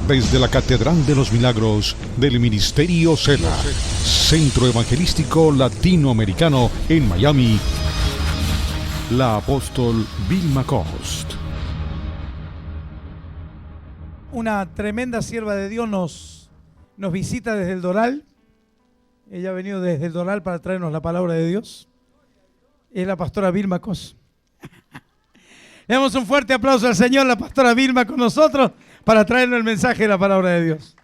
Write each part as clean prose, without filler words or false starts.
Desde la Catedral de los Milagros del Ministerio Sela, Centro Evangelístico Latinoamericano en Miami, la apóstol Vilma Cost. Una tremenda sierva de Dios nos visita desde el Doral. Ella ha venido desde el Doral para traernos la palabra de Dios. Es la pastora Vilma Cost. Le damos un fuerte aplauso al Señor, la pastora Vilma con nosotros, para traernos el mensaje de la palabra de Dios.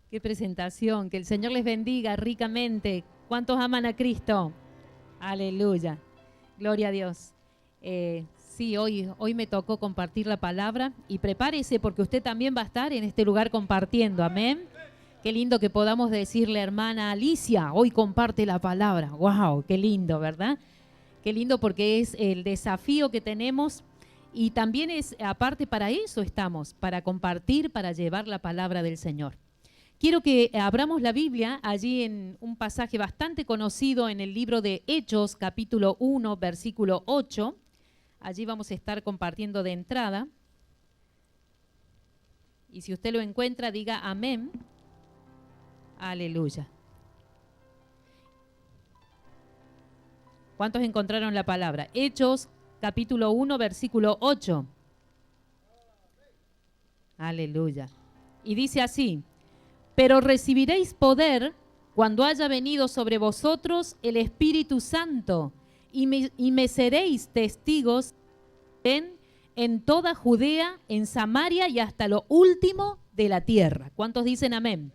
Qué presentación, que el Señor les bendiga ricamente. ¿Cuántos aman a Cristo? Aleluya, gloria a Dios. Sí, hoy me tocó compartir la palabra y prepárese porque usted también va a estar en este lugar compartiendo, amén. Qué lindo que podamos decirle, hermana Alicia, hoy comparte la palabra. ¡Wow! Qué lindo, ¿verdad? Qué lindo porque es el desafío que tenemos y también es, aparte para eso estamos, para compartir, para llevar la palabra del Señor. Quiero que abramos la Biblia allí en un pasaje bastante conocido en el libro de Hechos, capítulo 1, versículo 8. Allí vamos a estar compartiendo de entrada. Y si usted lo encuentra, diga amén. Aleluya. ¿Cuántos encontraron la palabra? Hechos, capítulo 1, versículo 8. Aleluya. Y dice así: pero recibiréis poder cuando haya venido sobre vosotros el Espíritu Santo, y me seréis testigos en toda Judea, en Samaria y hasta lo último de la tierra. ¿Cuántos dicen amén?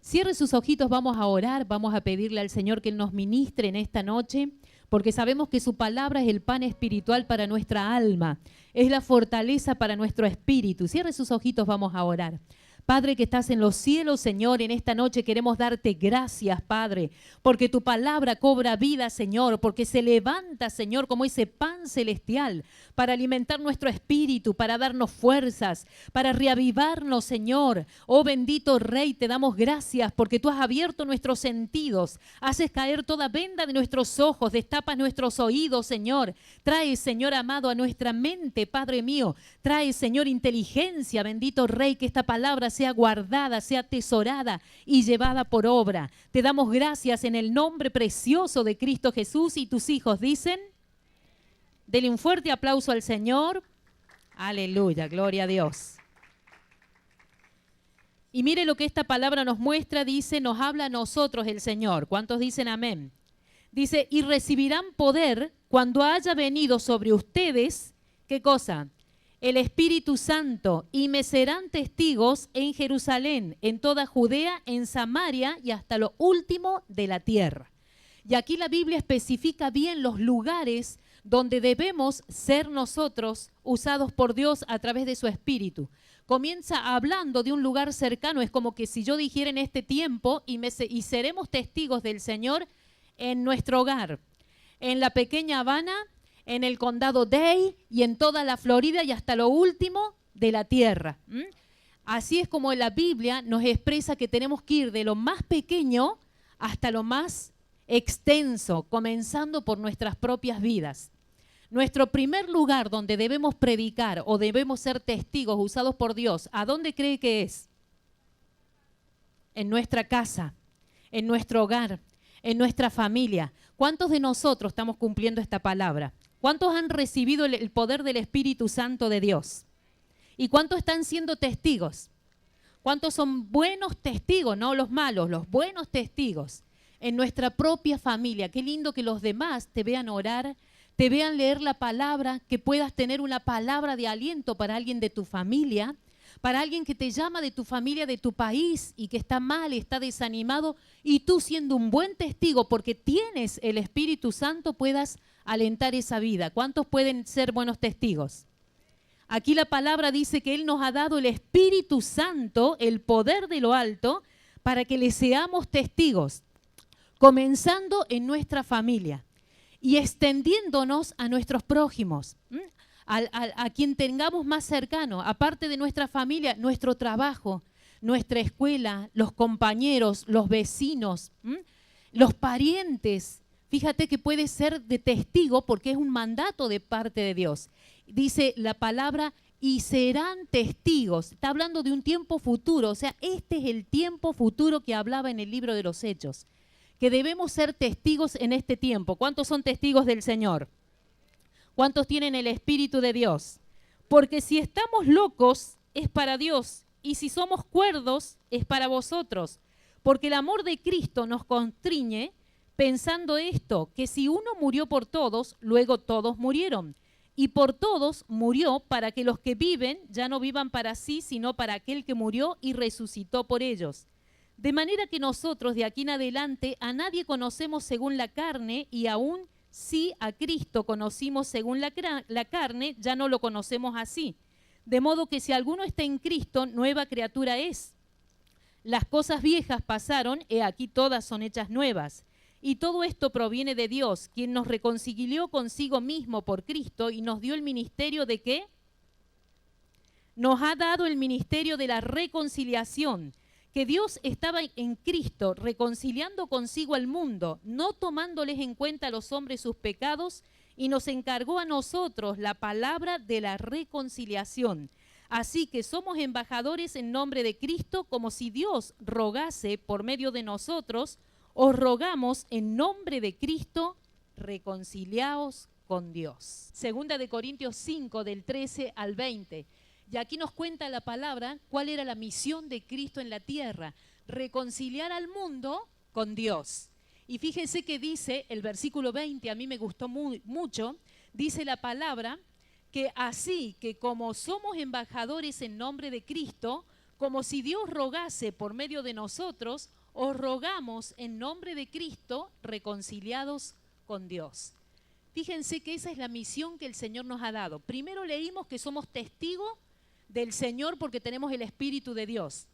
Cierre sus ojitos, vamos a orar, vamos a pedirle al Señor que Él nos ministre en esta noche, porque sabemos que su palabra es el pan espiritual para nuestra alma, es la fortaleza para nuestro espíritu. Cierre sus ojitos, vamos a orar. Padre que estás en los cielos, Señor, en esta noche queremos darte gracias, Padre, porque tu palabra cobra vida, Señor, porque se levanta, Señor, como ese pan celestial para alimentar nuestro espíritu, para darnos fuerzas, para reavivarnos, Señor. Oh bendito Rey, te damos gracias porque tú has abierto nuestros sentidos, haces caer toda venda de nuestros ojos, destapas nuestros oídos, Señor. Trae, Señor amado, a nuestra mente, Padre mío, trae, Señor, inteligencia, bendito Rey, que esta palabra sea guardada, sea atesorada y llevada por obra. Te damos gracias en el nombre precioso de Cristo Jesús. Y tus hijos dicen, denle un fuerte aplauso al Señor. Aleluya, gloria a Dios. Y mire lo que esta palabra nos muestra, dice, nos habla a nosotros el Señor. ¿Cuántos dicen amén? Dice, y recibirán poder cuando haya venido sobre ustedes, ¿qué cosa? El Espíritu Santo, y me serán testigos en Jerusalén, en toda Judea, en Samaria y hasta lo último de la tierra. Y aquí la Biblia especifica bien los lugares donde debemos ser nosotros usados por Dios a través de su Espíritu. Comienza hablando de un lugar cercano, es como que si yo dijera en este tiempo, y seremos testigos del Señor en nuestro hogar, en la pequeña Habana, en el condado Dade y en toda la Florida y hasta lo último de la tierra. Así es como la Biblia nos expresa que tenemos que ir de lo más pequeño hasta lo más extenso, comenzando por nuestras propias vidas. Nuestro primer lugar donde debemos predicar o debemos ser testigos usados por Dios, ¿a dónde cree que es? En nuestra casa, en nuestro hogar, en nuestra familia. ¿Cuántos de nosotros estamos cumpliendo esta palabra? ¿Cuántos han recibido el poder del Espíritu Santo de Dios? ¿Y cuántos están siendo testigos? ¿Cuántos son buenos testigos? No los malos, los buenos testigos. En nuestra propia familia. Qué lindo que los demás te vean orar, te vean leer la palabra, que puedas tener una palabra de aliento para alguien de tu familia, para alguien que te llama de tu familia, de tu país y que está mal, está desanimado, y tú siendo un buen testigo porque tienes el Espíritu Santo puedas alentar esa vida. ¿Cuántos pueden ser buenos testigos? Aquí la palabra dice que Él nos ha dado el Espíritu Santo, el poder de lo alto, para que le seamos testigos, comenzando en nuestra familia y extendiéndonos a nuestros prójimos, a quien tengamos más cercano, aparte de nuestra familia, nuestro trabajo, nuestra escuela, los compañeros, los vecinos, los parientes. Fíjate que puede ser de testigo porque es un mandato de parte de Dios. Dice la palabra, y serán testigos. Está hablando de un tiempo futuro, o sea, este es el tiempo futuro que hablaba en el libro de los Hechos, que debemos ser testigos en este tiempo. ¿Cuántos son testigos del Señor? ¿Cuántos tienen el Espíritu de Dios? Porque si estamos locos, es para Dios, y si somos cuerdos, es para vosotros. Porque el amor de Cristo nos constriñe pensando esto, que si uno murió por todos, luego todos murieron. Y por todos murió para que los que viven ya no vivan para sí, sino para aquel que murió y resucitó por ellos. De manera que nosotros de aquí en adelante a nadie conocemos según la carne, y aún si a Cristo conocimos según la carne, ya no lo conocemos así. De modo que si alguno está en Cristo, nueva criatura es. Las cosas viejas pasaron, he aquí todas son hechas nuevas. Y todo esto proviene de Dios, quien nos reconcilió consigo mismo por Cristo y nos dio el ministerio de ¿qué? Nos ha dado el ministerio de la reconciliación, que Dios estaba en Cristo reconciliando consigo al mundo, no tomándoles en cuenta a los hombres sus pecados, y nos encargó a nosotros la palabra de la reconciliación. Así que somos embajadores en nombre de Cristo, como si Dios rogase por medio de nosotros. Os rogamos en nombre de Cristo, reconciliaos con Dios. Segunda de Corintios 5, del 13 al 20. Y aquí nos cuenta la palabra cuál era la misión de Cristo en la tierra: reconciliar al mundo con Dios. Y fíjense que dice el versículo 20, a mí me gustó mucho, dice la palabra que así que como somos embajadores en nombre de Cristo, como si Dios rogase por medio de nosotros, os rogamos en nombre de Cristo, reconciliados con Dios. Fíjense que esa es la misión que el Señor nos ha dado. Primero leímos que somos testigos del Señor porque tenemos el Espíritu de Dios.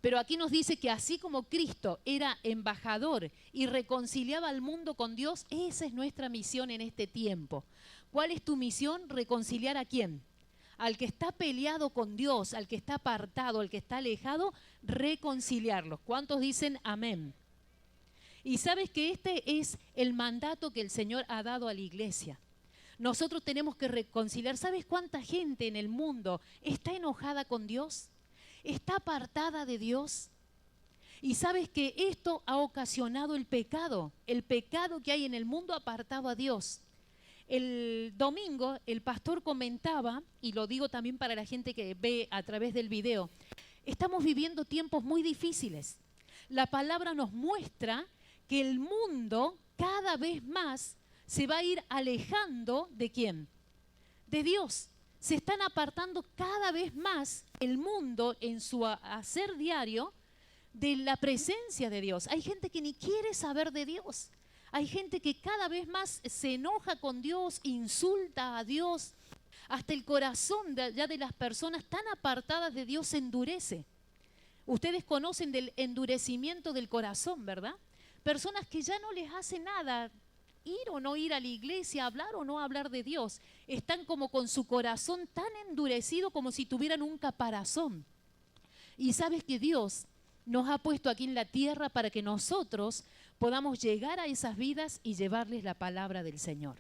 Pero aquí nos dice que así como Cristo era embajador y reconciliaba al mundo con Dios, esa es nuestra misión en este tiempo. ¿Cuál es tu misión? ¿Reconciliar a quién? Al que está peleado con Dios, al que está apartado, al que está alejado, reconciliarlos. ¿Cuántos dicen amén? Y sabes que este es el mandato que el Señor ha dado a la iglesia. Nosotros tenemos que reconciliar. ¿Sabes cuánta gente en el mundo está enojada con Dios? Está apartada de Dios. Y sabes que esto ha ocasionado el pecado que hay en el mundo apartado a Dios. El domingo el pastor comentaba, y lo digo también para la gente que ve a través del video, estamos viviendo tiempos muy difíciles. La palabra nos muestra que el mundo cada vez más se va a ir alejando ¿de quién? De Dios. Se están apartando cada vez más el mundo en su hacer diario de la presencia de Dios. Hay gente que ni quiere saber de Dios. Hay gente que cada vez más se enoja con Dios, insulta a Dios. Hasta el corazón de las personas tan apartadas de Dios se endurece. Ustedes conocen del endurecimiento del corazón, ¿verdad? Personas que ya no les hace nada ir o no ir a la iglesia, hablar o no hablar de Dios. Están como con su corazón tan endurecido como si tuvieran un caparazón. Y sabes que Dios nos ha puesto aquí en la tierra para que nosotros podamos llegar a esas vidas y llevarles la palabra del Señor.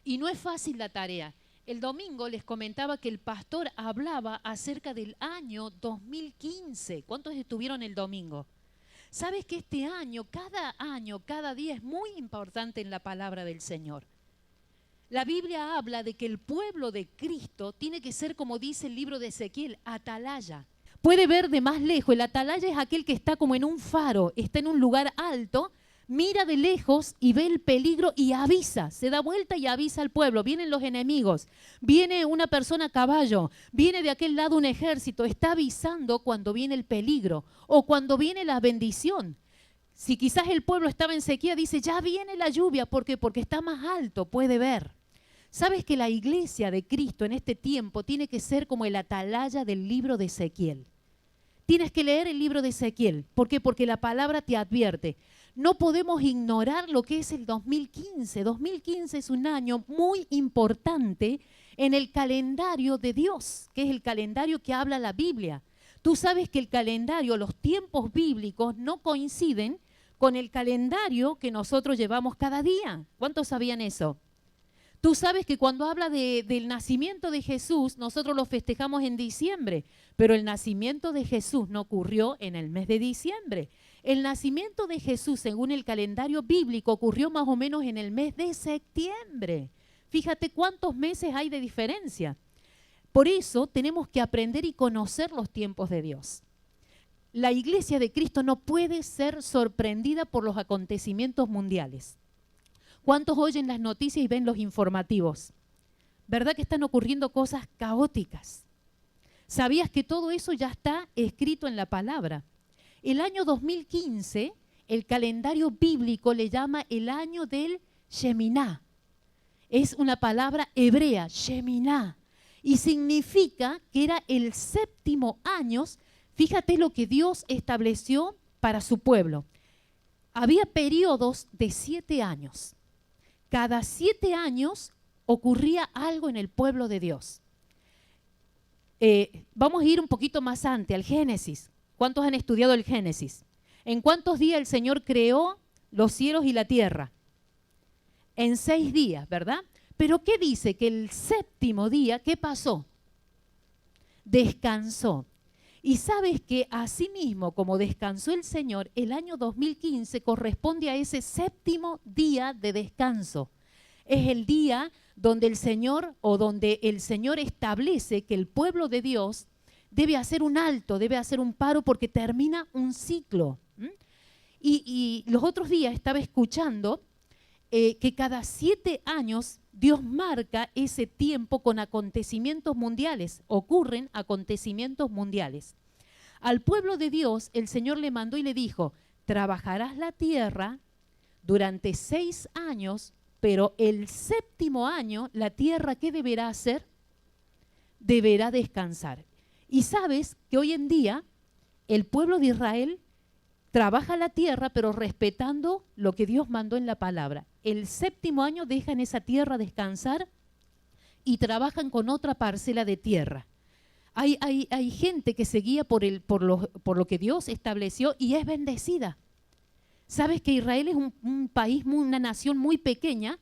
Y no es fácil la tarea. El domingo les comentaba que el pastor hablaba acerca del año 2015. ¿Cuántos estuvieron el domingo? ¿Sabes que este año, cada día es muy importante en la palabra del Señor? La Biblia habla de que el pueblo de Cristo tiene que ser, como dice el libro de Ezequiel, atalaya. Puede ver de más lejos. El atalaya es aquel que está como en un faro, está en un lugar alto, mira de lejos y ve el peligro y avisa, se da vuelta y avisa al pueblo. Vienen los enemigos, viene una persona a caballo, viene de aquel lado un ejército, está avisando cuando viene el peligro o cuando viene la bendición. Si quizás el pueblo estaba en sequía, dice, ya viene la lluvia. ¿Por qué? Porque está más alto, puede ver. ¿Sabes que la iglesia de Cristo en este tiempo tiene que ser como el atalaya del libro de Ezequiel? Tienes que leer el libro de Ezequiel. ¿Por qué? Porque la palabra te advierte. No podemos ignorar lo que es el 2015. 2015 es un año muy importante en el calendario de Dios, que es el calendario que habla la Biblia. Tú sabes que el calendario, los tiempos bíblicos no coinciden con el calendario que nosotros llevamos cada día. ¿Cuántos sabían eso? Tú sabes que cuando habla del nacimiento de Jesús, nosotros lo festejamos en diciembre, pero el nacimiento de Jesús no ocurrió en el mes de diciembre. El nacimiento de Jesús, según el calendario bíblico, ocurrió más o menos en el mes de septiembre. Fíjate cuántos meses hay de diferencia. Por eso tenemos que aprender y conocer los tiempos de Dios. La iglesia de Cristo no puede ser sorprendida por los acontecimientos mundiales. ¿Cuántos oyen las noticias y ven los informativos? ¿Verdad que están ocurriendo cosas caóticas? ¿Sabías que todo eso ya está escrito en la palabra? El año 2015, el calendario bíblico le llama el año del Sheminá. Es una palabra hebrea, Sheminá, y significa que era el séptimo año. Fíjate lo que Dios estableció para su pueblo. Había periodos de 7 años. Cada 7 años ocurría algo en el pueblo de Dios. Vamos a ir un poquito más antes, al Génesis. ¿Cuántos han estudiado el Génesis? ¿En cuántos días el Señor creó los cielos y la tierra? En 6 días, ¿verdad? Pero ¿qué dice? Que el séptimo día, ¿qué pasó? Descansó. Y sabes que asimismo, como descansó el Señor, el año 2015 corresponde a ese séptimo día de descanso. Es el día donde el Señor establece que el pueblo de Dios debe hacer un alto, debe hacer un paro porque termina un ciclo. Y los otros días estaba escuchando que cada 7 años Dios marca ese tiempo con acontecimientos mundiales. Ocurren acontecimientos mundiales. Al pueblo de Dios el Señor le mandó y le dijo, trabajarás la tierra durante 6 años, pero el séptimo año la tierra, ¿qué deberá hacer? Deberá descansar. Y sabes que hoy en día el pueblo de Israel trabaja la tierra, pero respetando lo que Dios mandó en la palabra. El séptimo año dejan esa tierra descansar y trabajan con otra parcela de tierra. Hay gente que se guía por lo que Dios estableció y es bendecida. Sabes que Israel es un país, una nación muy pequeña,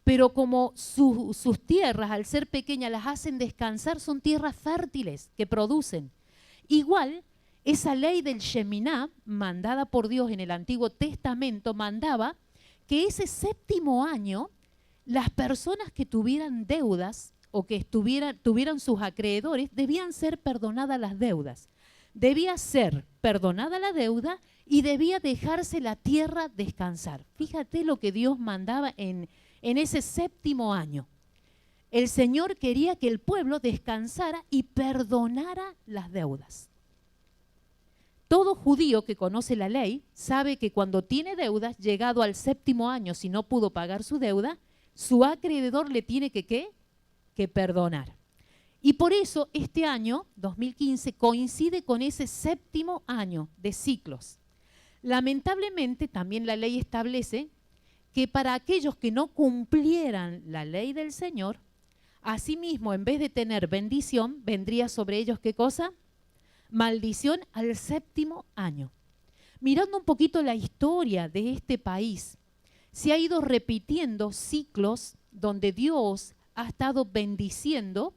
pero como sus tierras, al ser pequeñas, las hacen descansar, son tierras fértiles que producen. Igual, esa ley del Sheminá, mandada por Dios en el Antiguo Testamento, mandaba que ese séptimo año, las personas que tuvieran deudas o que tuvieran sus acreedores, debían ser perdonadas las deudas. Debía ser perdonada la deuda y debía dejarse la tierra descansar. Fíjate lo que Dios mandaba en ese séptimo año. El Señor quería que el pueblo descansara y perdonara las deudas. Todo judío que conoce la ley sabe que cuando tiene deudas, llegado al séptimo año, si no pudo pagar su deuda, su acreedor le tiene que perdonar. Y por eso este año, 2015, coincide con ese séptimo año de ciclos. Lamentablemente, también la ley establece que para aquellos que no cumplieran la ley del Señor, asimismo, en vez de tener bendición, vendría sobre ellos, ¿qué cosa? Maldición al séptimo año. Mirando un poquito la historia de este país, se ha ido repitiendo ciclos donde Dios ha estado bendiciendo,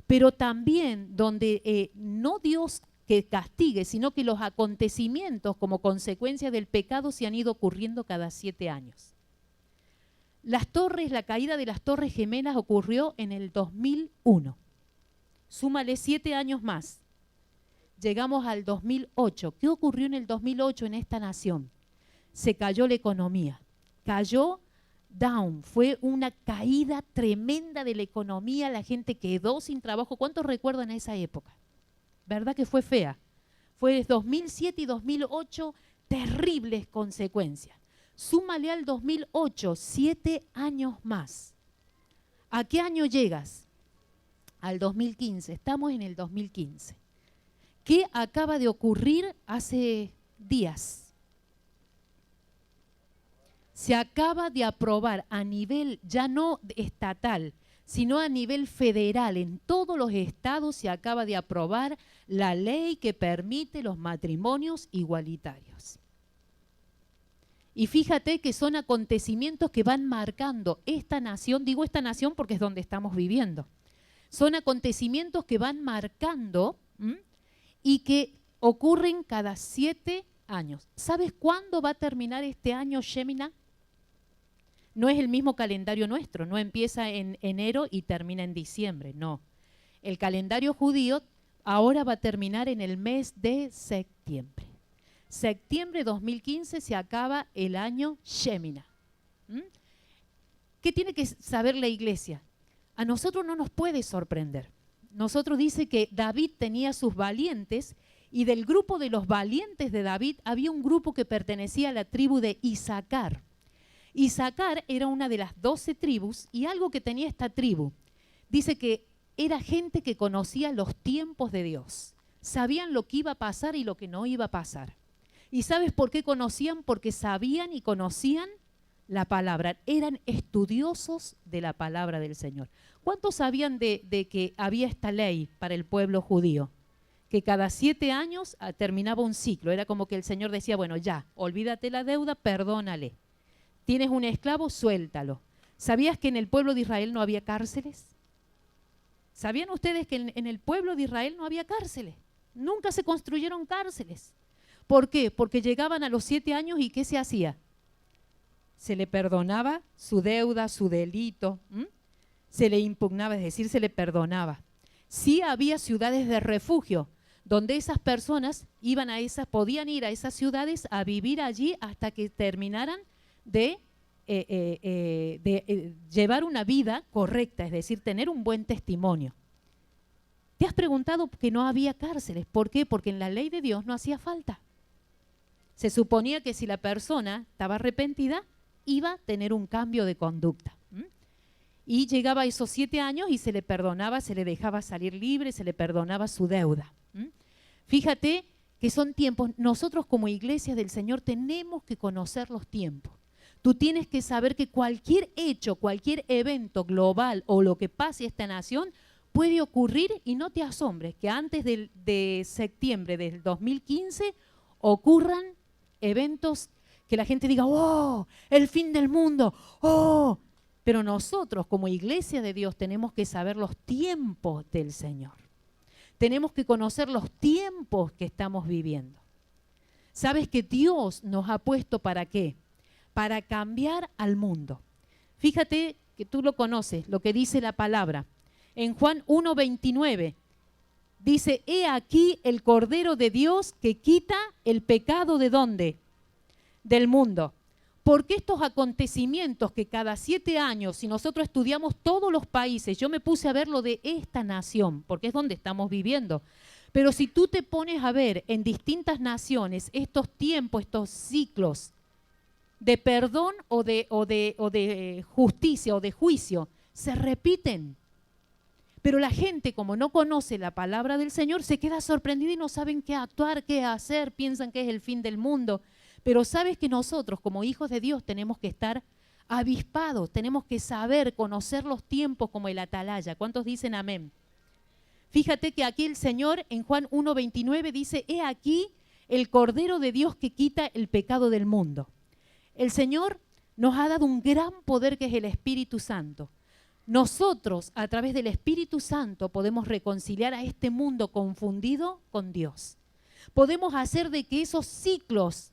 pero también donde no Dios que castigue, sino que los acontecimientos como consecuencia del pecado se han ido ocurriendo cada 7 años. La caída de las Torres Gemelas ocurrió en el 2001. Súmale 7 años más. Llegamos al 2008. ¿Qué ocurrió en el 2008 en esta nación? Se cayó la economía. Cayó down. Fue una caída tremenda de la economía. La gente quedó sin trabajo. ¿Cuántos recuerdan esa época? ¿Verdad que fue fea? Fue 2007 y 2008 terribles consecuencias. Súmale al 2008, 7 años más. ¿A qué año llegas? Al 2015. Estamos en el 2015. ¿Qué acaba de ocurrir hace días? Se acaba de aprobar a nivel ya no estatal, sino a nivel federal. En todos los estados se acaba de aprobar la ley que permite los matrimonios igualitarios. Y fíjate que son acontecimientos que van marcando esta nación, digo esta nación porque es donde estamos viviendo. Son acontecimientos que van marcando y que ocurren cada 7 años. ¿Sabes cuándo va a terminar este año Shemina? No es el mismo calendario nuestro, no empieza en enero y termina en diciembre, no. El calendario judío ahora va a terminar en el mes de septiembre. Septiembre 2015 se acaba el año Shemina. ¿Qué tiene que saber la iglesia? A nosotros no nos puede sorprender. Nosotros dice que David tenía sus valientes y del grupo de los valientes de David había un grupo que pertenecía a la tribu de Isaacar. Isaacar era una de las 12 tribus y algo que tenía esta tribu, dice que era gente que conocía los tiempos de Dios. Sabían lo que iba a pasar y lo que no iba a pasar. ¿Y sabes por qué conocían? Porque sabían y conocían la palabra. Eran estudiosos de la palabra del Señor. ¿Cuántos sabían de que había esta ley para el pueblo judío? Que cada 7 años terminaba un ciclo. Era como que el Señor decía, bueno, ya, olvídate la deuda, perdónale. Tienes un esclavo, suéltalo. ¿Sabías que en el pueblo de Israel no había cárceles? ¿Sabían ustedes que en el pueblo de Israel no había cárceles? Nunca se construyeron cárceles. ¿Por qué? Porque llegaban a los 7 años y ¿qué se hacía? Se le perdonaba su deuda, su delito, se le impugnaba, es decir, se le perdonaba. Sí había ciudades de refugio, donde esas personas podían ir a esas ciudades a vivir allí hasta que terminaran de llevar una vida correcta, es decir, tener un buen testimonio. ¿Te has preguntado que no había cárceles? ¿Por qué? Porque en la ley de Dios no hacía falta. Se suponía que si la persona estaba arrepentida, iba a tener un cambio de conducta. Y llegaba a esos 7 años y se le perdonaba, se le dejaba salir libre, se le perdonaba su deuda. Fíjate que son tiempos, nosotros como iglesia del Señor tenemos que conocer los tiempos. Tú tienes que saber que cualquier hecho, cualquier evento global o lo que pase a esta nación puede ocurrir y no te asombres que antes de septiembre del 2015 ocurran eventos que la gente diga, ¡oh! El fin del mundo, ¡oh! Pero nosotros como iglesia de Dios tenemos que saber los tiempos del Señor. Tenemos que conocer los tiempos que estamos viviendo. ¿Sabes que Dios nos ha puesto para qué? Para cambiar al mundo. Fíjate que tú lo conoces, lo que dice la palabra. En Juan 1:29 dice, he aquí el Cordero de Dios que quita el pecado ¿de dónde? Del mundo. Porque estos acontecimientos que cada 7 años, si nosotros estudiamos todos los países, yo me puse a ver lo de esta nación, porque es donde estamos viviendo. Pero si tú te pones a ver en distintas naciones estos tiempos, estos ciclos de perdón o de justicia o de juicio, se repiten. Pero la gente, como no conoce la palabra del Señor, se queda sorprendida y no saben qué actuar, qué hacer, piensan que es el fin del mundo. Pero sabes que nosotros, como hijos de Dios, tenemos que estar avispados, tenemos que saber, conocer los tiempos como el atalaya. ¿Cuántos dicen amén? Fíjate que aquí el Señor en Juan 1:29 dice, he aquí el Cordero de Dios que quita el pecado del mundo. El Señor nos ha dado un gran poder que es el Espíritu Santo. Nosotros, a través del Espíritu Santo, podemos reconciliar a este mundo confundido con Dios. Podemos hacer de que esos ciclos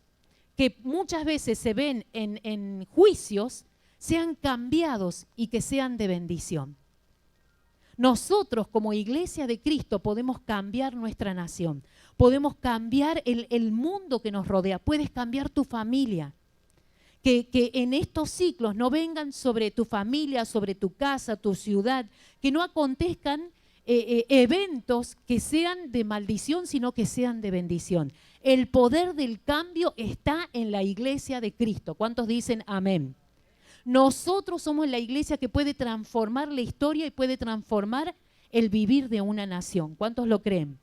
que muchas veces se ven en juicios sean cambiados y que sean de bendición. Nosotros, como iglesia de Cristo, podemos cambiar nuestra nación. Podemos cambiar el mundo que nos rodea. Puedes cambiar tu familia. Que en estos ciclos no vengan sobre tu familia, sobre tu casa, tu ciudad, que no acontezcan eventos que sean de maldición, sino que sean de bendición. El poder del cambio está en la iglesia de Cristo. ¿Cuántos dicen amén? Nosotros somos la iglesia que puede transformar la historia y puede transformar el vivir de una nación. ¿Cuántos lo creen?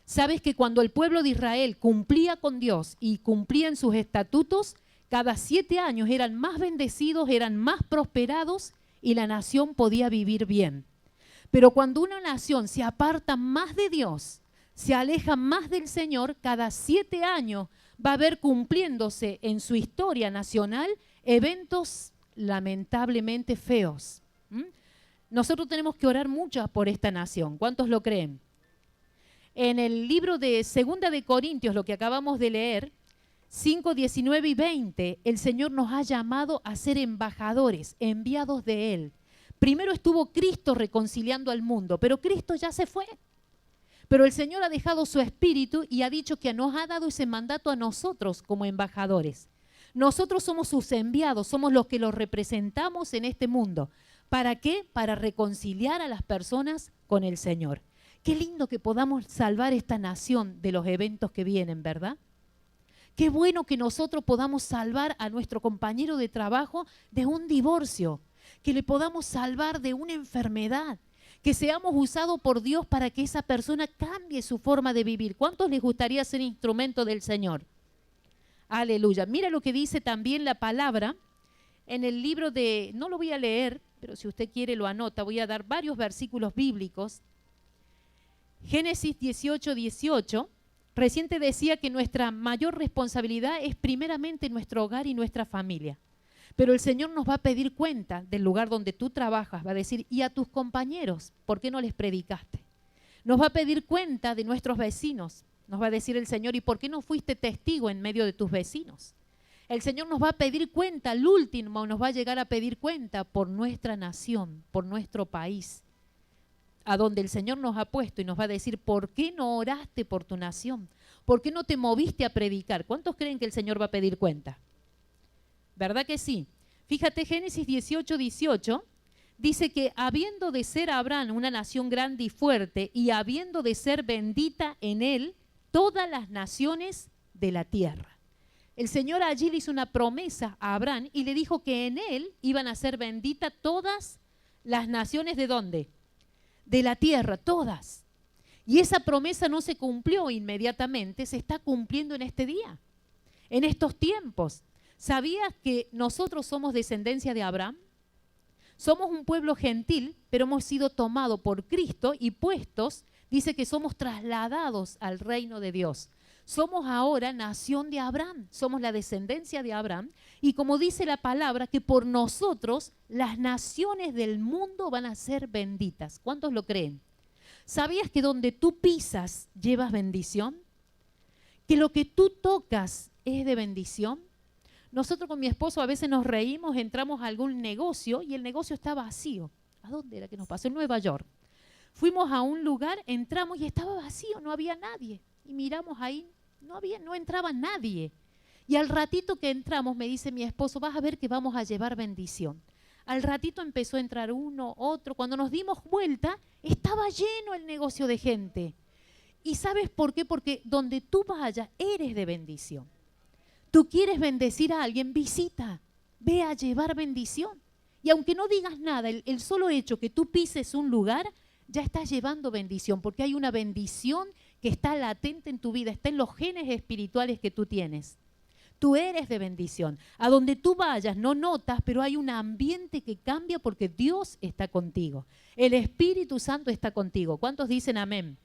¿Sabes que cuando el pueblo de Israel cumplía con Dios y cumplía en sus estatutos, cada 7 años eran más bendecidos, eran más prosperados y la nación podía vivir bien? Pero cuando una nación se aparta más de Dios, se aleja más del Señor, cada 7 años va a ver cumpliéndose en su historia nacional eventos lamentablemente feos. Nosotros tenemos que orar mucho por esta nación. ¿Cuántos lo creen? En el libro de 2 de Corintios, lo que acabamos de leer, 5, 19 y 20, el Señor nos ha llamado a ser embajadores, enviados de Él. Primero estuvo Cristo reconciliando al mundo, pero Cristo ya se fue. Pero el Señor ha dejado su espíritu y ha dicho que nos ha dado ese mandato a nosotros como embajadores. Nosotros somos sus enviados, somos los que los representamos en este mundo. ¿Para qué? Para reconciliar a las personas con el Señor. Qué lindo que podamos salvar esta nación de los eventos que vienen, ¿verdad? Qué bueno que nosotros podamos salvar a nuestro compañero de trabajo de un divorcio, que le podamos salvar de una enfermedad, que seamos usados por Dios para que esa persona cambie su forma de vivir. ¿Cuántos les gustaría ser instrumento del Señor? Aleluya. Mira lo que dice también la palabra en el libro de, no lo voy a leer, pero si usted quiere lo anota, voy a dar varios versículos bíblicos. Génesis 18, 18. Recién te decía que nuestra mayor responsabilidad es primeramente nuestro hogar y nuestra familia. Pero el Señor nos va a pedir cuenta del lugar donde tú trabajas, va a decir, y a tus compañeros, ¿por qué no les predicaste? Nos va a pedir cuenta de nuestros vecinos, nos va a decir el Señor, ¿y por qué no fuiste testigo en medio de tus vecinos? El Señor nos va a pedir cuenta, al último nos va a llegar a pedir cuenta por nuestra nación, por nuestro país, a donde el Señor nos ha puesto y nos va a decir, ¿por qué no oraste por tu nación? ¿Por qué no te moviste a predicar? ¿Cuántos creen que el Señor va a pedir cuenta? ¿Verdad que sí? Fíjate, Génesis 18, 18, dice que habiendo de ser Abraham una nación grande y fuerte, y habiendo de ser bendita en él todas las naciones de la tierra. El Señor allí le hizo una promesa a Abraham y le dijo que en él iban a ser benditas todas las naciones ¿de dónde? De la tierra, todas. Y esa promesa no se cumplió inmediatamente, se está cumpliendo en este día, en estos tiempos. ¿Sabías que nosotros somos descendencia de Abraham? Somos un pueblo gentil, pero hemos sido tomados por Cristo y puestos, dice que somos trasladados al reino de Dios. Somos ahora nación de Abraham, somos la descendencia de Abraham, y como dice la palabra, que por nosotros las naciones del mundo van a ser benditas. ¿Cuántos lo creen? ¿Sabías que donde tú pisas llevas bendición? ¿Que lo que tú tocas es de bendición? Nosotros con mi esposo a veces nos reímos, entramos a algún negocio y el negocio está vacío. ¿A dónde era que nos pasó? En Nueva York. Fuimos a un lugar, entramos y estaba vacío, no había nadie. Y miramos ahí, no entraba nadie. Y al ratito que entramos, me dice mi esposo, vas a ver que vamos a llevar bendición. Al ratito empezó a entrar uno, otro. Cuando nos dimos vuelta, estaba lleno el negocio de gente. ¿Y sabes por qué? Porque donde tú vayas, eres de bendición. Tú quieres bendecir a alguien, visita, ve a llevar bendición. Y aunque no digas nada, el solo hecho que tú pises un lugar, ya estás llevando bendición, porque hay una bendición que está latente en tu vida, está en los genes espirituales que tú tienes. Tú eres de bendición. A donde tú vayas no notas, pero hay un ambiente que cambia porque Dios está contigo. El Espíritu Santo está contigo. ¿Cuántos dicen amén?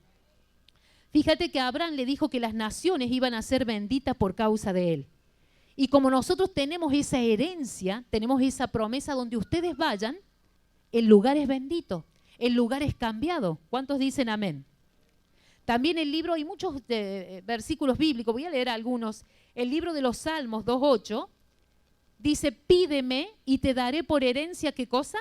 Fíjate que Abraham le dijo que las naciones iban a ser benditas por causa de él. Y como nosotros tenemos esa herencia, tenemos esa promesa, donde ustedes vayan, el lugar es bendito, el lugar es cambiado. ¿Cuántos dicen amén? También el libro, hay muchos versículos bíblicos, voy a leer algunos. El libro de los Salmos 2:8 dice, pídeme y te daré por herencia, ¿qué cosa?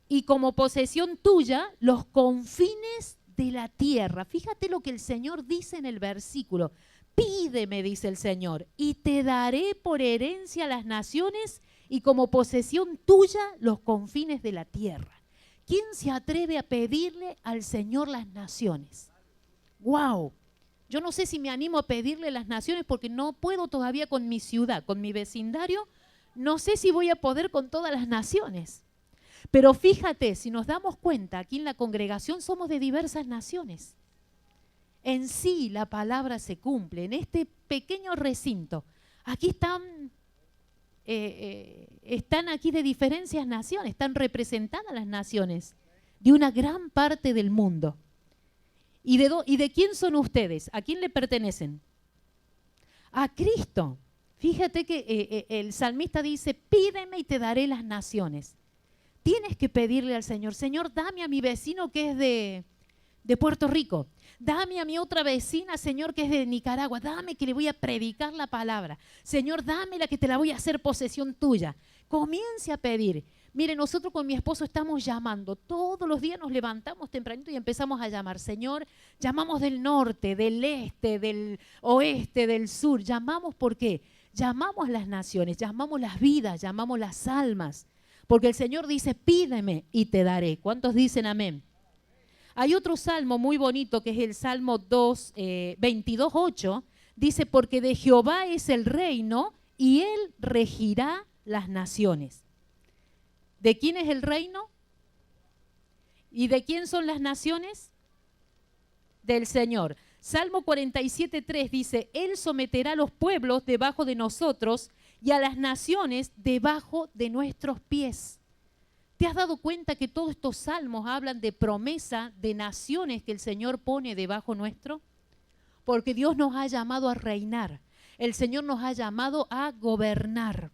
Y como posesión tuya los confines de la tierra. Fíjate lo que el Señor dice en el versículo. Pídeme, dice el Señor, y te daré por herencia las naciones y como posesión tuya los confines de la tierra. ¿Quién se atreve a pedirle al Señor las naciones? ¡Wow! Yo no sé si me animo a pedirle las naciones porque no puedo todavía con mi ciudad, con mi vecindario. No sé si voy a poder con todas las naciones. Pero fíjate, si nos damos cuenta, aquí en la congregación somos de diversas naciones. En sí la palabra se cumple, en este pequeño recinto. Aquí están aquí de diferentes naciones, están representadas las naciones de una gran parte del mundo. ¿Y de quién son ustedes? ¿A quién le pertenecen? A Cristo. Fíjate que el salmista dice, pídeme y te daré las naciones. Tienes que pedirle al Señor, Señor, dame a mi vecino que es de Puerto Rico. Dame a mi otra vecina, Señor, que es de Nicaragua. Dame que le voy a predicar la palabra. Señor, dámela que te la voy a hacer posesión tuya. Comience a pedir. Mire, nosotros con mi esposo estamos llamando. Todos los días nos levantamos tempranito y empezamos a llamar. Señor, llamamos del norte, del este, del oeste, del sur. Llamamos, ¿por qué? Llamamos las naciones, llamamos las vidas, llamamos las almas. Porque el Señor dice, pídeme y te daré. ¿Cuántos dicen amén? Hay otro salmo muy bonito que es el Salmo 22:8. Dice, porque de Jehová es el reino y Él regirá las naciones. ¿De quién es el reino? ¿Y de quién son las naciones? Del Señor. Salmo 47:3 dice, Él someterá a los pueblos debajo de nosotros y a las naciones debajo de nuestros pies. ¿Te has dado cuenta que todos estos salmos hablan de promesa de naciones que el Señor pone debajo nuestro? Porque Dios nos ha llamado a reinar. El Señor nos ha llamado a gobernar.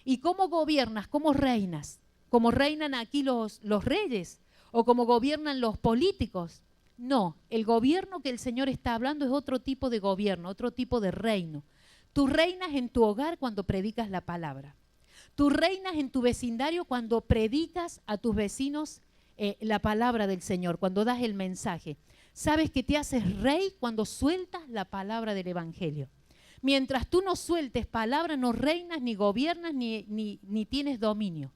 ¿Y cómo gobiernas? ¿Cómo reinas? ¿Cómo reinan aquí los reyes? ¿O cómo gobiernan los políticos? No, el gobierno que el Señor está hablando es otro tipo de gobierno, otro tipo de reino. Tú reinas en tu hogar cuando predicas la palabra. Tú reinas en tu vecindario cuando predicas a tus vecinos la palabra del Señor, cuando das el mensaje. Sabes que te haces rey cuando sueltas la palabra del Evangelio. Mientras tú no sueltes palabra, no reinas, ni gobiernas, ni tienes dominio.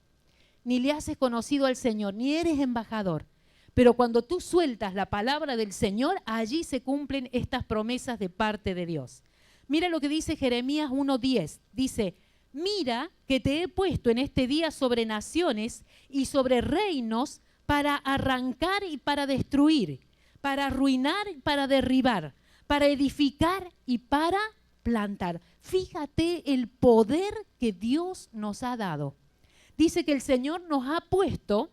Ni le haces conocido al Señor, ni eres embajador. Pero cuando tú sueltas la palabra del Señor, allí se cumplen estas promesas de parte de Dios. Mira lo que dice Jeremías 1:10. Dice, mira que te he puesto en este día sobre naciones y sobre reinos para arrancar y para destruir, para arruinar y para derribar, para edificar y para plantar. Fíjate el poder que Dios nos ha dado. Dice que el Señor nos ha puesto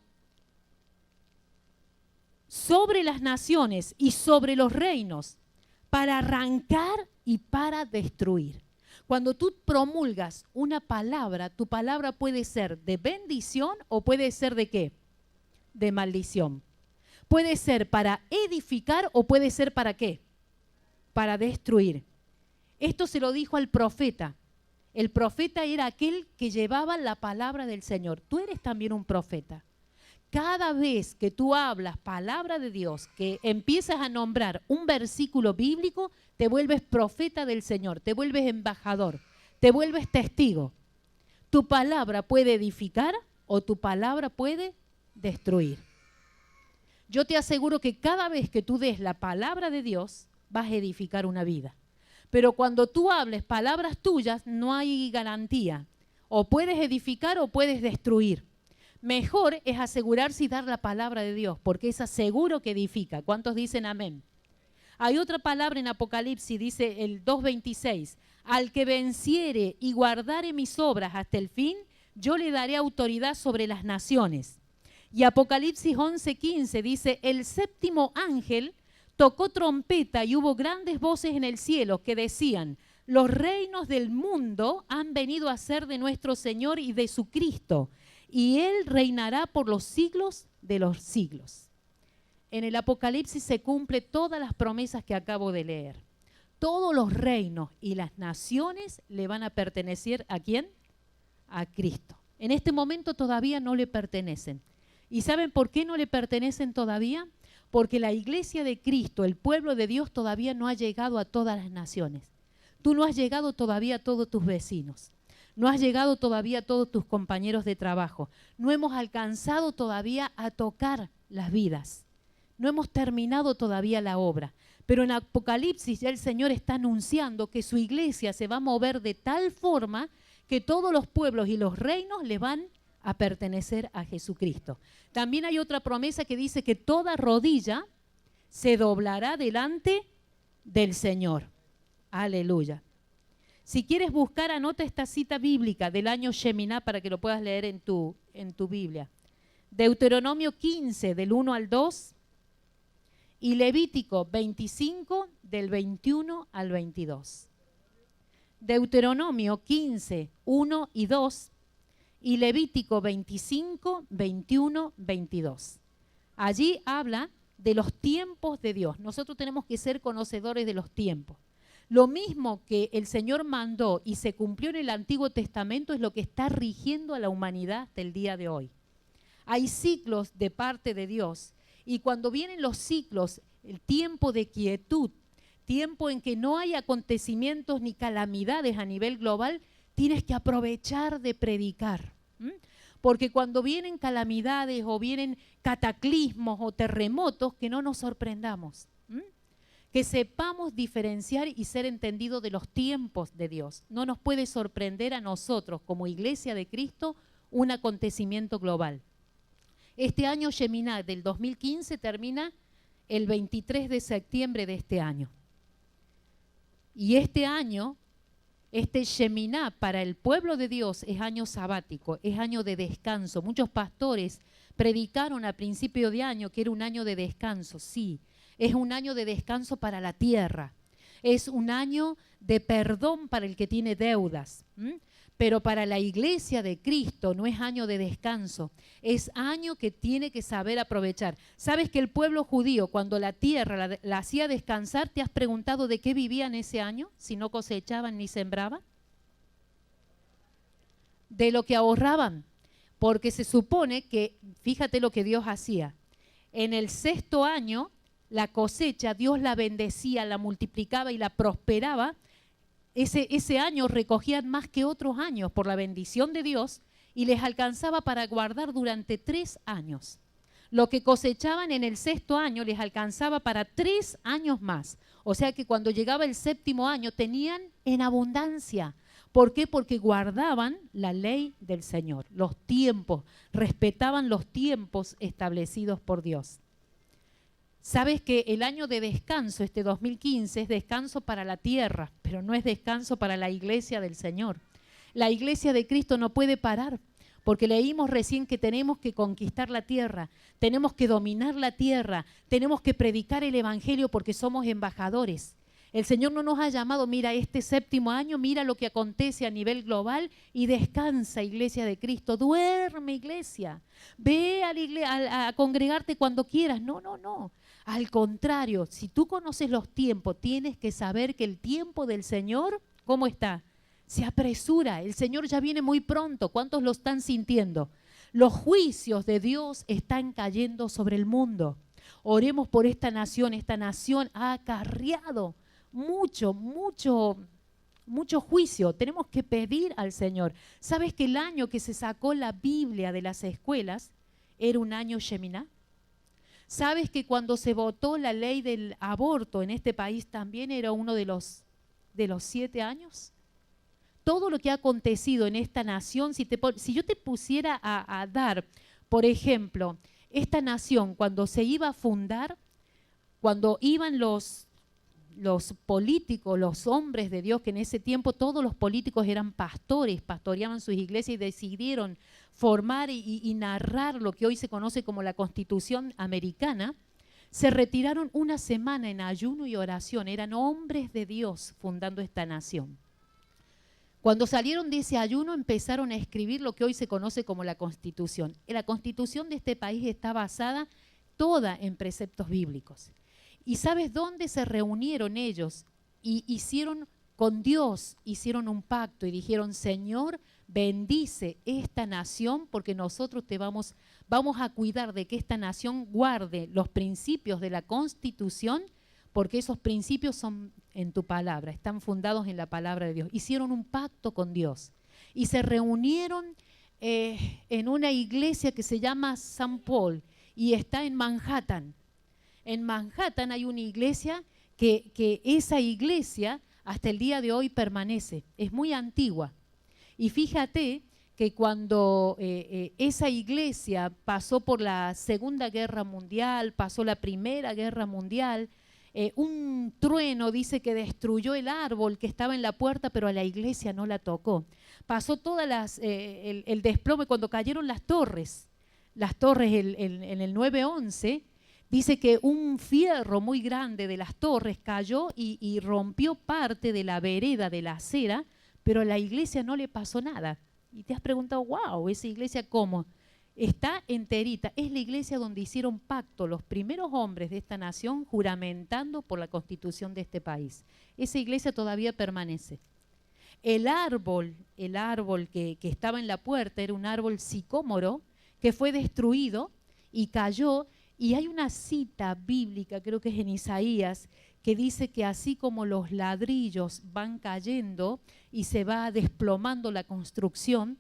sobre las naciones y sobre los reinos para arrancar y para destruir. Cuando tú promulgas una palabra, tu palabra puede ser de bendición o puede ser de ¿qué? De maldición. Puede ser para edificar o puede ser para ¿qué? Para destruir. Esto se lo dijo al profeta. El profeta era aquel que llevaba la palabra del Señor. Tú eres también un profeta. Cada vez que tú hablas palabra de Dios, que empiezas a nombrar un versículo bíblico, te vuelves profeta del Señor, te vuelves embajador, te vuelves testigo. Tu palabra puede edificar o tu palabra puede destruir. Yo te aseguro que cada vez que tú des la palabra de Dios, vas a edificar una vida. Pero cuando tú hables palabras tuyas, no hay garantía. O puedes edificar o puedes destruir. Mejor es asegurarse y dar la palabra de Dios, porque es seguro que edifica. ¿Cuántos dicen amén? Hay otra palabra en Apocalipsis, dice el 2:26. Al que venciere y guardare mis obras hasta el fin, yo le daré autoridad sobre las naciones. Y Apocalipsis 11:15 dice, el séptimo ángel tocó trompeta y hubo grandes voces en el cielo que decían, los reinos del mundo han venido a ser de nuestro Señor y de su Cristo, y Él reinará por los siglos de los siglos. En el Apocalipsis se cumple todas las promesas que acabo de leer. Todos los reinos y las naciones le van a pertenecer ¿a quién? A Cristo. En este momento todavía no le pertenecen. ¿Y saben por qué no le pertenecen todavía? Porque la iglesia de Cristo, el pueblo de Dios, todavía no ha llegado a todas las naciones. Tú no has llegado todavía a todos tus vecinos. No has llegado todavía a todos tus compañeros de trabajo. No hemos alcanzado todavía a tocar las vidas. No hemos terminado todavía la obra. Pero en Apocalipsis ya el Señor está anunciando que su iglesia se va a mover de tal forma que todos los pueblos y los reinos le van a pertenecer a Jesucristo. También hay otra promesa que dice que toda rodilla se doblará delante del Señor. Aleluya. Si quieres buscar, anota esta cita bíblica del año Sheminah para que lo puedas leer en tu Biblia. Deuteronomio 15, del 1 al 2. y Levítico 25 del 21 al 22. Deuteronomio 15, 1 y 2 y Levítico 25, 21, 22. Allí habla de los tiempos de Dios. Nosotros tenemos que ser conocedores de los tiempos. Lo mismo que el Señor mandó y se cumplió en el Antiguo Testamento es lo que está rigiendo a la humanidad del día de hoy. Hay ciclos de parte de Dios y cuando vienen los ciclos, el tiempo de quietud, tiempo en que no hay acontecimientos ni calamidades a nivel global, tienes que aprovechar de predicar. Porque cuando vienen calamidades o vienen cataclismos o terremotos, que no nos sorprendamos. Que sepamos diferenciar y ser entendidos de los tiempos de Dios. No nos puede sorprender a nosotros como Iglesia de Cristo un acontecimiento global. Este año Sheminah del 2015 termina el 23 de septiembre de este año. Y este año, este Sheminah para el pueblo de Dios es año sabático, es año de descanso. Muchos pastores predicaron a principio de año que era un año de descanso. Sí, es un año de descanso para la tierra. Es un año de perdón para el que tiene deudas. Pero para la Iglesia de Cristo no es año de descanso, es año que tiene que saber aprovechar. ¿Sabes que el pueblo judío cuando la tierra la hacía descansar, te has preguntado de qué vivían ese año si no cosechaban ni sembraban? De lo que ahorraban, porque se supone que, fíjate lo que Dios hacía, en el 6º año la cosecha Dios la bendecía, la multiplicaba y la prosperaba. Ese año recogían más que otros años por la bendición de Dios y les alcanzaba para guardar durante 3 años. Lo que cosechaban en el 6º año les alcanzaba para 3 años más. O sea que cuando llegaba el 7º año tenían en abundancia. ¿Por qué? Porque guardaban la ley del Señor, los tiempos, respetaban los tiempos establecidos por Dios. Sabes que el año de descanso, este 2015, es descanso para la tierra, pero no es descanso para la iglesia del Señor. La iglesia de Cristo no puede parar, porque leímos recién que tenemos que conquistar la tierra, tenemos que dominar la tierra, tenemos que predicar el evangelio porque somos embajadores. El Señor no nos ha llamado, mira, este 7º año, mira lo que acontece a nivel global y descansa, iglesia de Cristo, duerme, iglesia, ve a la iglesia, a congregarte cuando quieras. No, no, no. Al contrario, si tú conoces los tiempos, tienes que saber que el tiempo del Señor, ¿cómo está? Se apresura, el Señor ya viene muy pronto. ¿Cuántos lo están sintiendo? Los juicios de Dios están cayendo sobre el mundo. Oremos por esta nación ha acarreado mucho juicio. Tenemos que pedir al Señor. ¿Sabes que el año que se sacó la Biblia de las escuelas era un año Sheminah? ¿Sabes que cuando se votó la ley del aborto en este país también era uno de los 7 años? Todo lo que ha acontecido en esta nación, si yo te pusiera a dar, por ejemplo, esta nación cuando se iba a fundar, cuando iban los políticos, los hombres de Dios, que en ese tiempo todos los políticos eran pastores, pastoreaban sus iglesias y decidieron formar y narrar lo que hoy se conoce como la Constitución Americana, se retiraron una semana en ayuno y oración. Eran hombres de Dios fundando esta nación. Cuando salieron de ese ayuno empezaron a escribir lo que hoy se conoce como la Constitución. La Constitución de este país está basada toda en preceptos bíblicos. ¿Y sabes dónde se reunieron ellos? Y hicieron con Dios, hicieron un pacto y dijeron, Señor, bendice esta nación porque nosotros vamos a cuidar de que esta nación guarde los principios de la Constitución, porque esos principios son en tu palabra, están fundados en la palabra de Dios. Hicieron un pacto con Dios y se reunieron en una iglesia que se llama St. Paul y está en Manhattan. En Manhattan hay una iglesia que esa iglesia hasta el día de hoy permanece, es muy antigua. Y fíjate que cuando esa iglesia pasó por la Segunda Guerra Mundial, pasó la Primera Guerra Mundial, un trueno dice que destruyó el árbol que estaba en la puerta, pero a la iglesia no la tocó. Pasó todas el desplome cuando cayeron las torres en el 9/11. dice que un fierro muy grande de las torres cayó y rompió parte de la vereda de la acera, pero a la iglesia no le pasó nada. Y te has preguntado, wow, ¿esa iglesia cómo? Está enterita. Es la iglesia donde hicieron pacto los primeros hombres de esta nación juramentando por la constitución de este país. Esa iglesia todavía permanece. El árbol que estaba en la puerta era un árbol sicómoro que fue destruido y cayó. Y hay una cita bíblica, creo que es en Isaías, que dice que así como los ladrillos van cayendo y se va desplomando la construcción,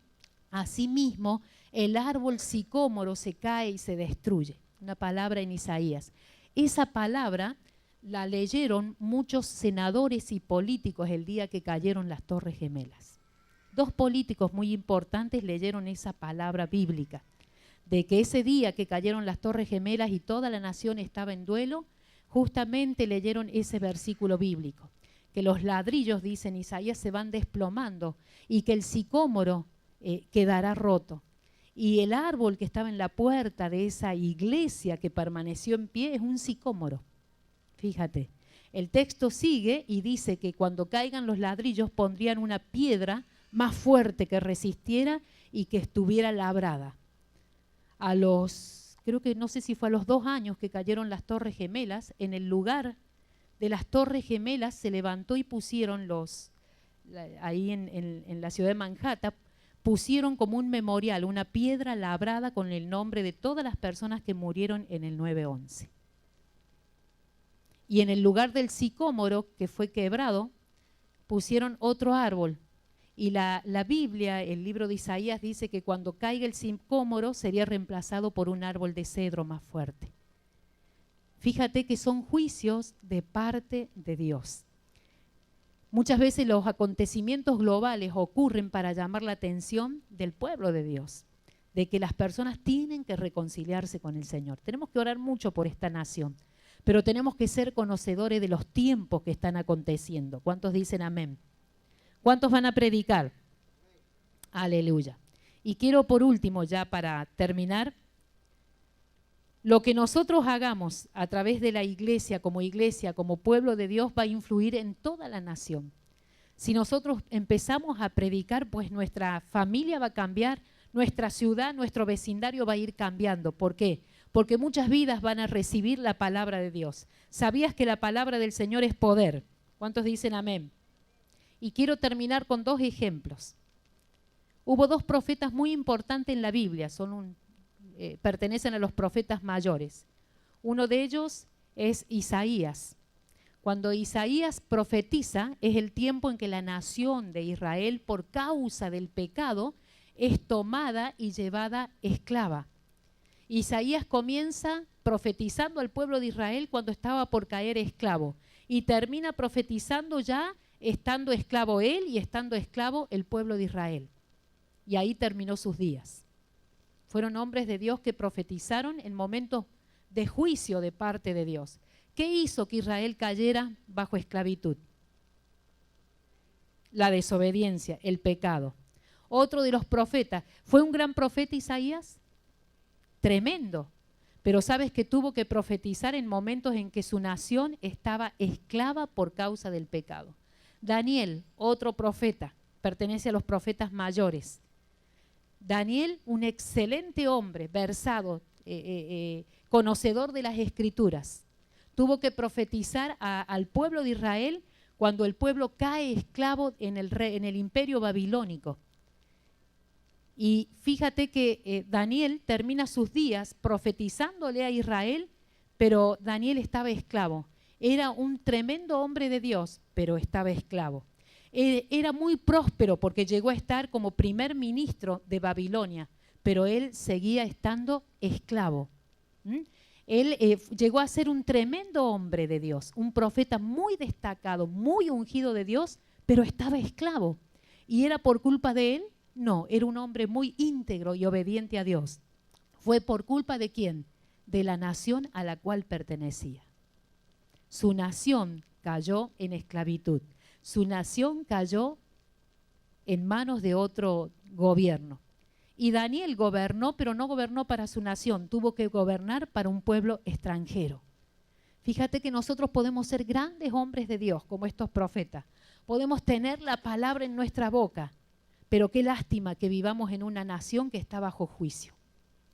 así mismo el árbol sicómoro se cae y se destruye. Una palabra en Isaías. Esa palabra la leyeron muchos senadores y políticos el día que cayeron las Torres Gemelas. Dos políticos muy importantes leyeron esa palabra bíblica, de que ese día que cayeron las Torres Gemelas y toda la nación estaba en duelo, justamente leyeron ese versículo bíblico, que los ladrillos, dice en Isaías, se van desplomando y que el sicómoro quedará roto. Y el árbol que estaba en la puerta de esa iglesia que permaneció en pie es un sicómoro. Fíjate, el texto sigue y dice que cuando caigan los ladrillos pondrían una piedra más fuerte que resistiera y que estuviera labrada. Creo que no sé si fue a los 2 años que cayeron las Torres Gemelas, en el lugar de las Torres Gemelas se levantó y pusieron ahí en la ciudad de Manhattan, pusieron como un memorial, una piedra labrada con el nombre de todas las personas que murieron en el 9/11. Y en el lugar del sicómoro que fue quebrado, pusieron otro árbol. Y la Biblia, el libro de Isaías, dice que cuando caiga el sicómoro sería reemplazado por un árbol de cedro más fuerte. Fíjate que son juicios de parte de Dios. Muchas veces los acontecimientos globales ocurren para llamar la atención del pueblo de Dios, de que las personas tienen que reconciliarse con el Señor. Tenemos que orar mucho por esta nación, pero tenemos que ser conocedores de los tiempos que están aconteciendo. ¿Cuántos dicen amén? ¿Cuántos van a predicar? Aleluya. Y quiero por último, ya para terminar, lo que nosotros hagamos a través de la iglesia, como pueblo de Dios, va a influir en toda la nación. Si nosotros empezamos a predicar, pues nuestra familia va a cambiar, nuestra ciudad, nuestro vecindario va a ir cambiando. ¿Por qué? Porque muchas vidas van a recibir la palabra de Dios. ¿Sabías que la palabra del Señor es poder? ¿Cuántos dicen amén? Y quiero terminar con 2 ejemplos. Hubo 2 profetas muy importantes en la Biblia, pertenecen a los profetas mayores. Uno de ellos es Isaías. Cuando Isaías profetiza, es el tiempo en que la nación de Israel, por causa del pecado, es tomada y llevada esclava. Isaías comienza profetizando al pueblo de Israel cuando estaba por caer esclavo y termina profetizando ya estando esclavo él y estando esclavo el pueblo de Israel. Y ahí terminó sus días. Fueron hombres de Dios que profetizaron en momentos de juicio de parte de Dios. ¿Qué hizo que Israel cayera bajo esclavitud? La desobediencia, el pecado. Otro de los profetas, ¿fue un gran profeta Isaías? Tremendo. Pero sabes que tuvo que profetizar en momentos en que su nación estaba esclava por causa del pecado. Daniel, otro profeta, pertenece a los profetas mayores. Daniel, un excelente hombre, versado, conocedor de las Escrituras. Tuvo que profetizar al pueblo de Israel cuando el pueblo cae esclavo en el imperio babilónico. Y fíjate que Daniel termina sus días profetizándole a Israel, pero Daniel estaba esclavo. Era un tremendo hombre de Dios, pero estaba esclavo. Era muy próspero porque llegó a estar como primer ministro de Babilonia, pero él seguía estando esclavo. Él llegó a ser un tremendo hombre de Dios, un profeta muy destacado, muy ungido de Dios, pero estaba esclavo. ¿Y era por culpa de él? No, era un hombre muy íntegro y obediente a Dios. ¿Fue por culpa de quién? De la nación a la cual pertenecía. Su nación cayó en esclavitud. Su nación cayó en manos de otro gobierno. Y Daniel gobernó, pero no gobernó para su nación, tuvo que gobernar para un pueblo extranjero. Fíjate que nosotros podemos ser grandes hombres de Dios, como estos profetas. Podemos tener la palabra en nuestra boca, pero qué lástima que vivamos en una nación que está bajo juicio,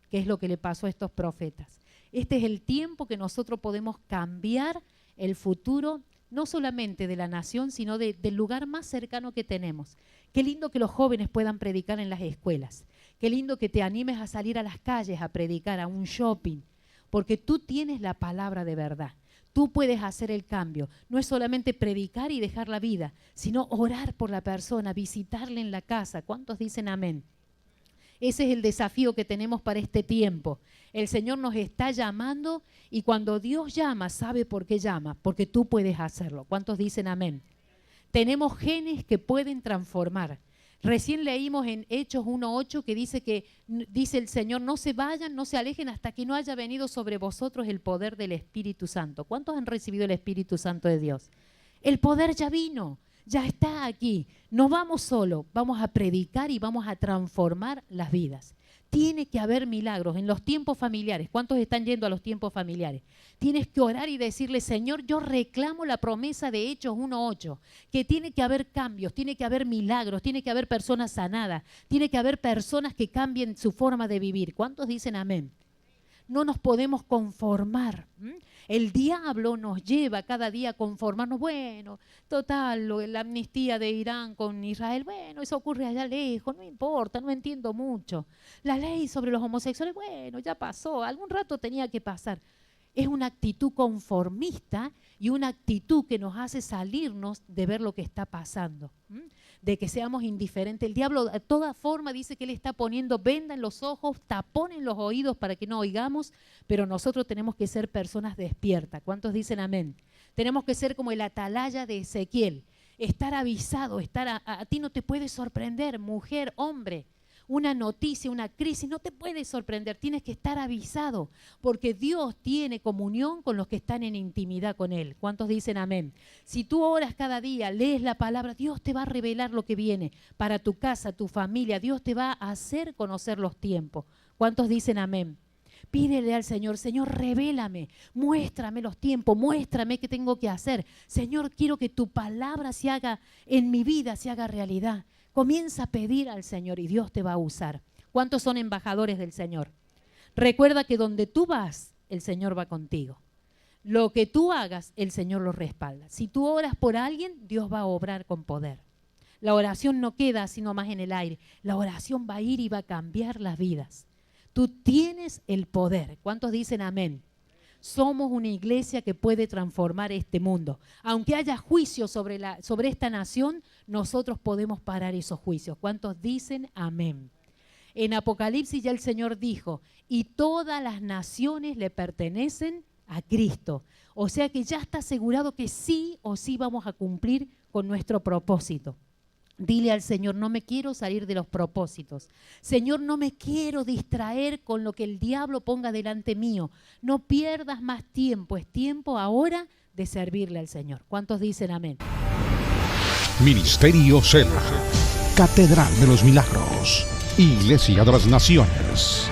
que es lo que le pasó a estos profetas. Este es el tiempo que nosotros podemos cambiar el futuro, no solamente de la nación, sino del lugar más cercano que tenemos. Qué lindo que los jóvenes puedan predicar en las escuelas. Qué lindo que te animes a salir a las calles a predicar, a un shopping, porque tú tienes la palabra de verdad. Tú puedes hacer el cambio. No es solamente predicar y dejar la vida, sino orar por la persona, visitarle en la casa. ¿Cuántos dicen amén? Ese es el desafío que tenemos para este tiempo. El Señor nos está llamando y cuando Dios llama, sabe por qué llama, porque tú puedes hacerlo. ¿Cuántos dicen amén? Tenemos genes que pueden transformar. Recién leímos en Hechos 1:8 que dice el Señor, no se vayan, no se alejen hasta que no haya venido sobre vosotros el poder del Espíritu Santo. ¿Cuántos han recibido el Espíritu Santo de Dios? El poder ya vino. Ya está aquí. No vamos solo, vamos a predicar y vamos a transformar las vidas. Tiene que haber milagros en los tiempos familiares. ¿Cuántos están yendo a los tiempos familiares? Tienes que orar y decirle, Señor, yo reclamo la promesa de Hechos 1:8, que tiene que haber cambios, tiene que haber milagros, tiene que haber personas sanadas, tiene que haber personas que cambien su forma de vivir. ¿Cuántos dicen amén? No nos podemos conformar. El diablo nos lleva cada día a conformarnos. Bueno, total, la amnistía de Irán con Israel, bueno, eso ocurre allá lejos, no importa, no entiendo mucho. La ley sobre los homosexuales, bueno, ya pasó, algún rato tenía que pasar. Es una actitud conformista y una actitud que nos hace salirnos de ver lo que está pasando, de que seamos indiferentes. El diablo de toda forma dice que él está poniendo venda en los ojos, tapón en los oídos para que no oigamos, pero nosotros tenemos que ser personas despiertas. ¿Cuántos dicen amén? Tenemos que ser como el atalaya de Ezequiel, estar avisado, a ti no te puede sorprender, mujer, hombre. Una noticia, una crisis, no te puede sorprender, tienes que estar avisado, porque Dios tiene comunión con los que están en intimidad con Él. ¿Cuántos dicen amén? Si tú oras cada día, lees la palabra, Dios te va a revelar lo que viene para tu casa, tu familia, Dios te va a hacer conocer los tiempos. ¿Cuántos dicen amén? Pídele al Señor, Señor, revélame, muéstrame los tiempos, muéstrame qué tengo que hacer. Señor, quiero que tu palabra se haga en mi vida, se haga realidad. Comienza a pedir al Señor y Dios te va a usar. ¿Cuántos son embajadores del Señor? Recuerda que donde tú vas, el Señor va contigo. Lo que tú hagas, el Señor lo respalda. Si tú oras por alguien, Dios va a obrar con poder. La oración no queda sino más en el aire. La oración va a ir y va a cambiar las vidas. Tú tienes el poder. ¿Cuántos dicen amén? Somos una iglesia que puede transformar este mundo. Aunque haya juicios sobre esta nación, nosotros podemos parar esos juicios. ¿Cuántos dicen amén? En Apocalipsis ya el Señor dijo, y todas las naciones le pertenecen a Cristo. O sea que ya está asegurado que sí o sí vamos a cumplir con nuestro propósito. Dile al Señor, no me quiero salir de los propósitos. Señor, no me quiero distraer con lo que el diablo ponga delante mío. No pierdas más tiempo. Es tiempo ahora de servirle al Señor. ¿Cuántos dicen amén? Ministerio Sela, Catedral de los Milagros, Iglesia de las Naciones.